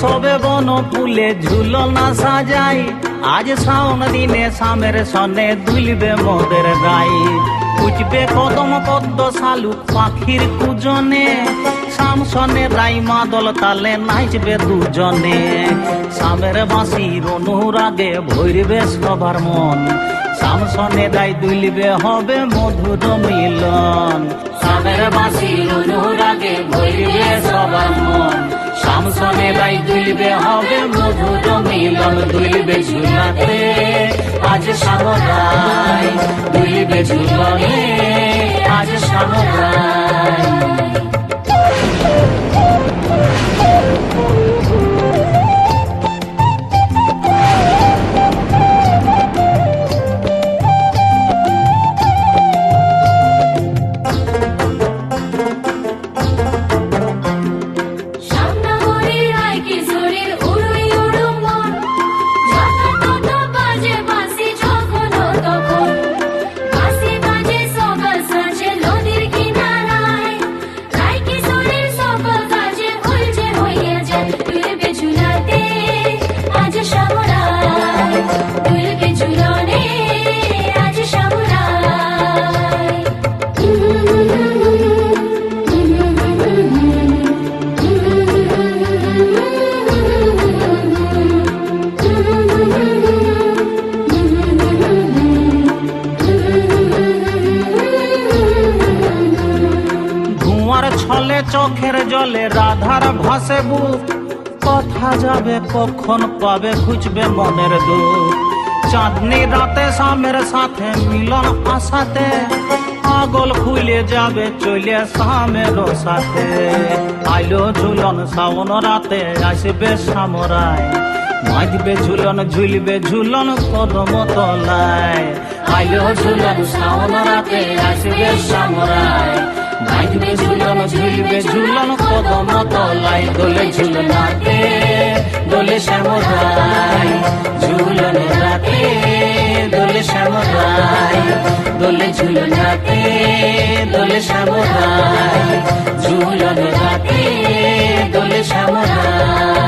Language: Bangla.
সবে বন ফুলে ঝুলনা সাজাই, আজ শাওন দিনে শামের সনে দুলবে মোদের গাই। উঠবে কদম পদ্ম শালুক পাখির কুজনে, শাম সনে রাই মাদল তালে নাচবে দুজনে। শামের বাঁশির অনুরাগে ভরবে সবার মন, শাম সনে রাই দুলবে হবে মধুর মিলন। শামের বাঁশির অনুরাগে ভরবে সবার মন, শাম সনে রাই দুলবে হবে মধুর মিলন। দুলবে ঝুলাতে আজ সামরাই, দুলবে ঝুলনে আজ সামরাই। ছলে চোখের জলে রাধার ভাসে বুক, কথা যাবে কখন পাবে খুঁজবে মনের দুঃখ। চাঁদনি রাতে শামের সাথে মিলন আশাতে, পাগল খুলে যাবে চলে শামের সাথে। আইলো ঝুলন শাওন রাতে আসবে সামরাই, বাঁধবে ঝুলন ঝুলবে ঝুলন কদম তলায়। আইলো ঝুলন শাওন রাতে আসবে সামরাই, বাঁধবে ঝুলন ঝুলবে ঝুলন কদম তলায়। দোলে ঝুলনাতে দোলে শ্যামরাই, ঝুলন রাতে দোলে শ্যামরাই। দোলে ঝুলনাতে দোলে শ্যামরাই, ঝুলন রাতে দোলে শ্যামরাই।